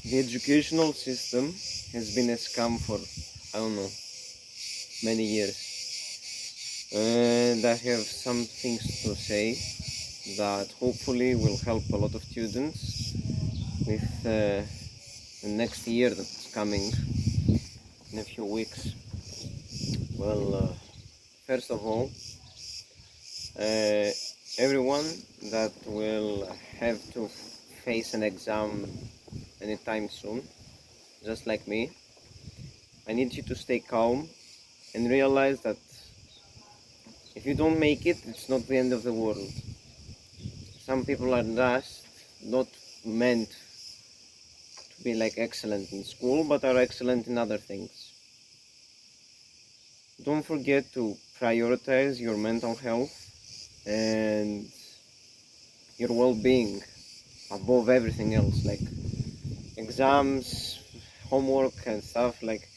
The educational system has been a scam for, I don't know, many years. And I have some things to say that hopefully will help a lot of students with the next year that's coming in a few weeks. Well, first of all, uh, everyone that will have to face an exam anytime soon, just like me, I need you to stay calm and realize that if you don't make it, it's not the end of the world. Some people are just not meant to be like excellent in school, but are excellent in other things. Don't forget to prioritize your mental health and your well-being above everything else, like exams, homework and stuff. Like,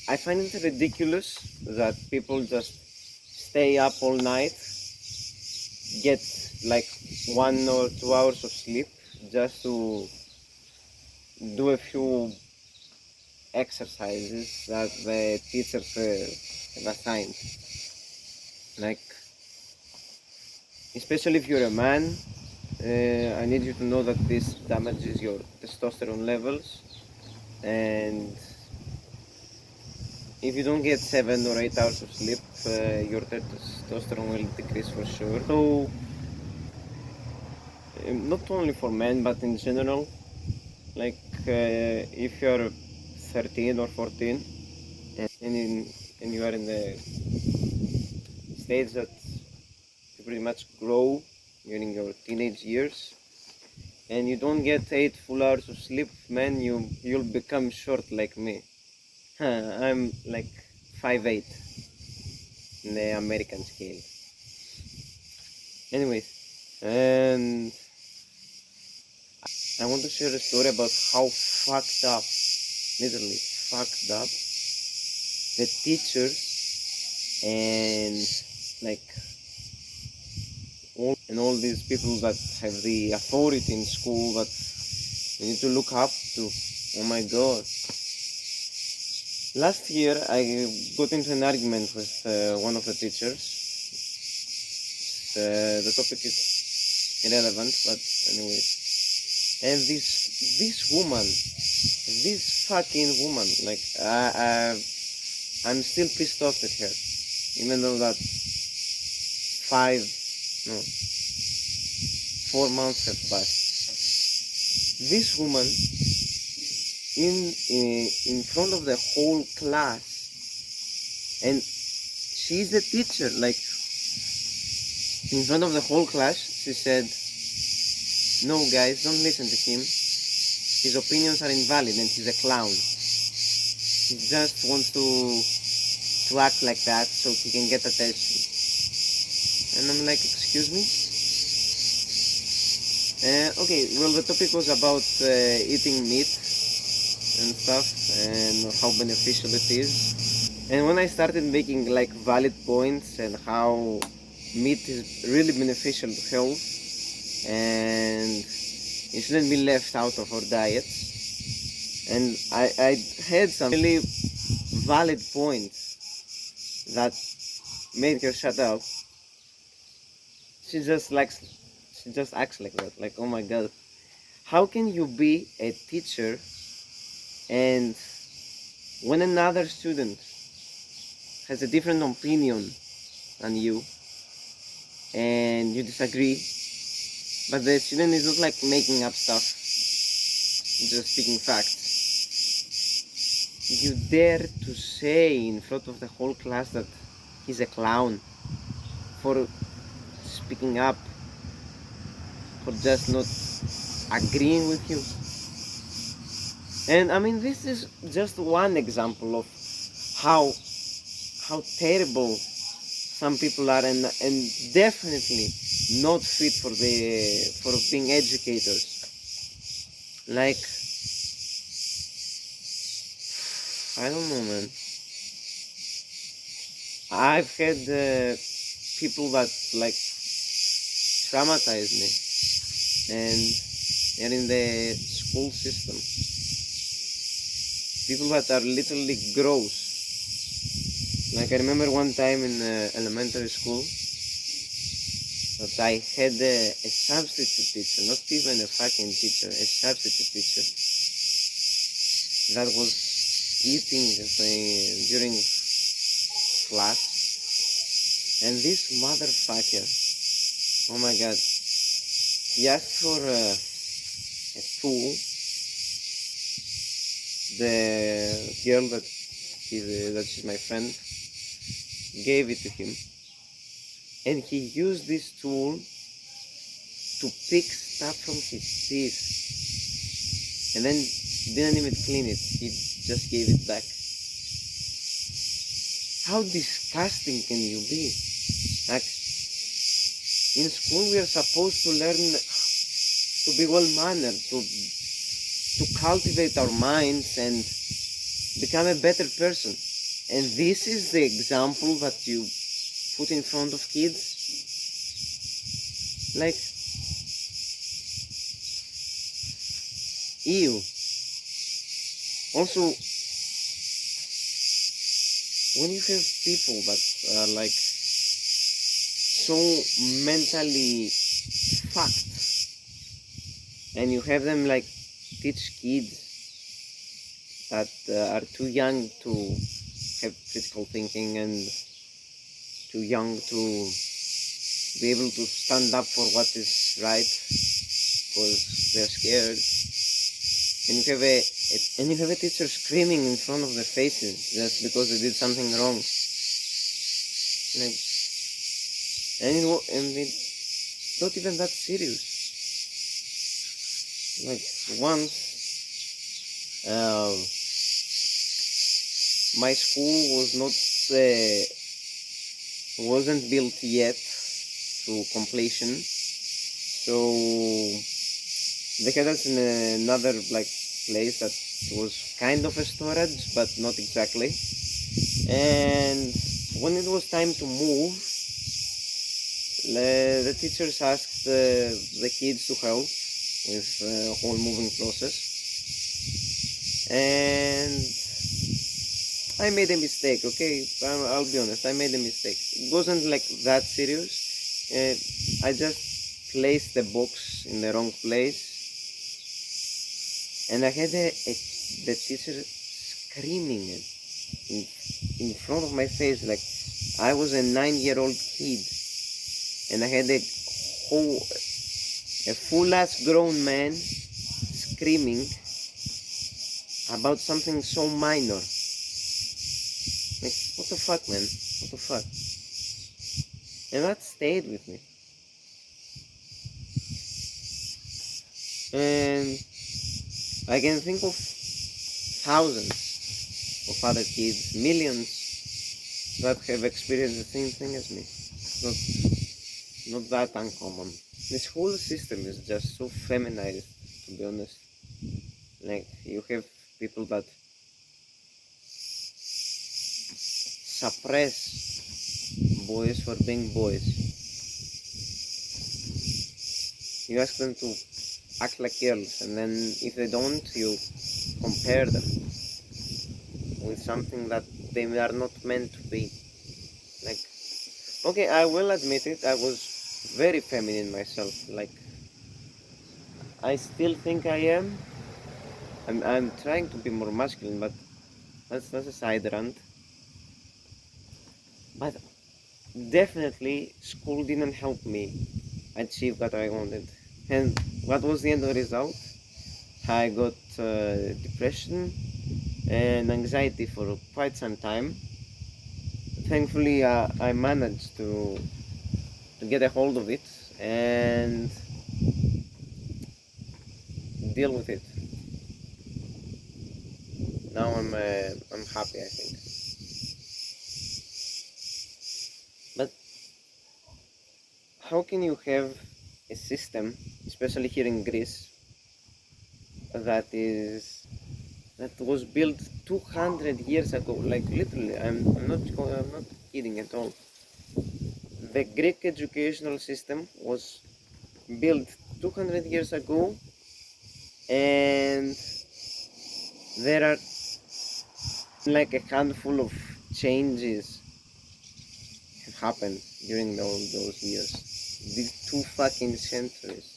I find it ridiculous that people just stay up all night, get like 1 or 2 hours of sleep just to do a few exercises that the teachers have assigned. Like, especially if you're a man, I need you to know that this damages your testosterone levels, and if you don't get 7 or 8 hours of sleep, your testosterone will decrease for sure. So, not only for men, but in general, like if you're 13 or 14 and you are in the stage that you pretty much grow during your teenage years, and you don't get 8 full hours of sleep, man, you'll become short like me. I'm like 5'8" in the American scale. Anyways, and I want to share a story about how fucked up, literally fucked up, the teachers and like all these people that have the authority in school that you need to look up to. Oh my god. Last year I got into an argument with one of the teachers. The topic is irrelevant, but anyways. And this woman, this fucking woman, like I'm still pissed off at her, even though that 4 months have passed. This woman, in front of the whole class, and she's a teacher, like in front of the whole class, she said, "No guys, don't listen to him. His opinions are invalid and he's a clown. He just wants to act like that so he can get attention." And I'm like, excuse me? Okay, well, the topic was about eating meat and stuff and how beneficial it is. And when I started making like valid points and how meat is really beneficial to health and it shouldn't be left out of our diets, and I had some really valid points that made her shut up, she just acts like that. Like, oh my god, how can you be a teacher and when another student has a different opinion than you and you disagree, but the student is not like making up stuff, just speaking facts, you dare to say in front of the whole class that he's a clown for speaking up, for just not agreeing with you? And I mean, this is just one example of how terrible some people are, and definitely not fit for being educators. Like, I don't know, man. I've had people that like traumatize me, and and in the school system. People that are literally gross. Like I remember one time in elementary school that I had a substitute teacher, not even a fucking teacher, a substitute teacher that was eating during class, and this motherfucker, oh my god, he asked for a tool. The girl that she's my friend gave it to him, and he used this tool to pick stuff from his teeth, and then didn't even clean it. He just gave it back. How disgusting can you be? Like, in school we are supposed to learn to be well-mannered, to cultivate our minds and become a better person. And this is the example that you put in front of kids? Like, ew. Also, when you have people that are like so mentally fucked, and you have them like teach kids that are too young to have critical thinking and too young to be able to stand up for what is right because they're scared, and you have a teacher screaming in front of their faces just because they did something wrong, like, and it's not even that serious. Like once, my school wasn't built yet to completion, so they had us in another like place that was kind of a storage but not exactly. And when it was time to move, the teachers asked the kids to help with the whole moving process, and I made a mistake. Okay, I'll be honest, I made a mistake. It wasn't like that serious. I just placed the box in the wrong place, and I had the teacher screaming in front of my face like I was a 9-year-old kid, and I had a full-ass grown man screaming about something so minor. Like, what the fuck, man? What the fuck? And that stayed with me. And I can think of thousands of other kids, millions, that have experienced the same thing as me. It's not that uncommon. This whole system is just so feminized, to be honest. Like, you have people that suppress boys for being boys. You ask them to act like girls, and then if they don't, you compare them with something that they are not meant to be. Like, okay, I will admit it, I was very feminine myself. Like, I still think I am. I'm trying to be more masculine, but that's a side rant. But definitely, school didn't help me achieve what I wanted. And what was the end result? I got depression and anxiety for quite some time. Thankfully, I managed to get a hold of it and deal with it. Now I'm happy, I think. But how can you have a system, especially here in Greece, that was built 200 years ago? Like literally, I'm not kidding at all. The Greek educational system was built 200 years ago and there are like a handful of changes have happened during all those years. These 2 fucking centuries.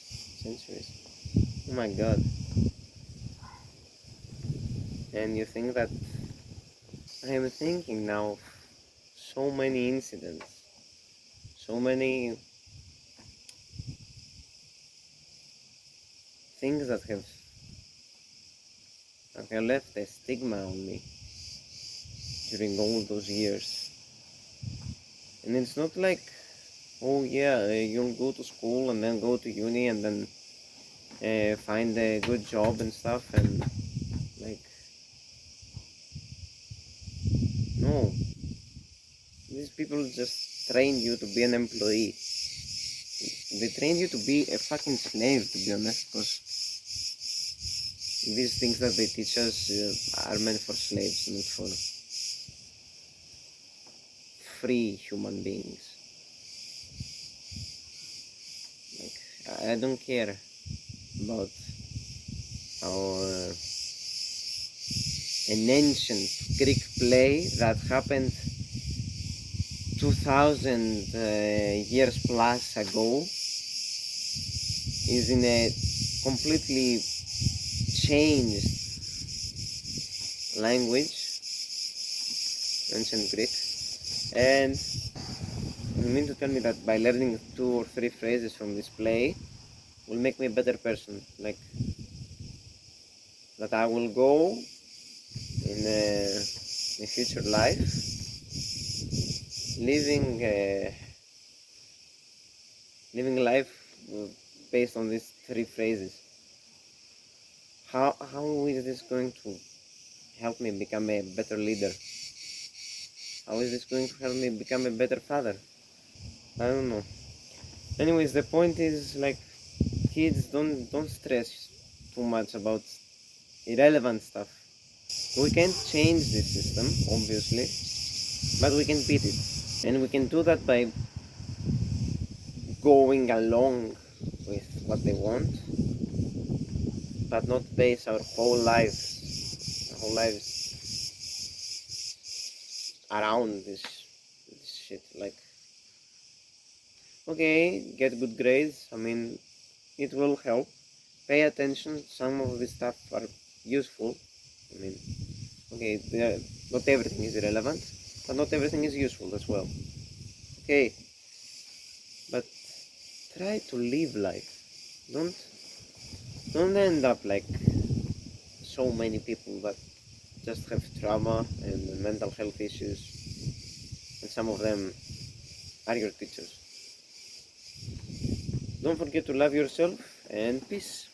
Oh my god. And you think that I am thinking now of so many incidents, so many things that have left a stigma on me during all those years. And it's not like, oh yeah, you'll go to school and then go to uni and then find a good job and stuff, and like, no, these people just train you to be an employee. They train you to be a fucking slave, to be honest, because these things that they teach us are meant for slaves, not for free human beings. Like, I don't care about how an ancient Greek play that happened 2000 years plus ago is in a completely changed language, ancient Greek, and you mean to tell me that by learning 2 or 3 phrases from this play will make me a better person, like that I will go in a future life living life based on these 3 phrases. How is this going to help me become a better leader? How is this going to help me become a better father? I don't know. Anyways, the point is, like, kids, don't stress too much about irrelevant stuff. We can't change this system, obviously, but we can beat it. And we can do that by going along with what they want, but not base our whole lives around this shit. Like, okay, get good grades, I mean, it will help. Pay attention, some of this stuff are useful. I mean, okay, not everything is irrelevant, but not everything is useful as well. Okay, but try to live life. Don't end up like so many people that just have trauma and mental health issues, and some of them are your teachers. Don't forget to love yourself, and peace.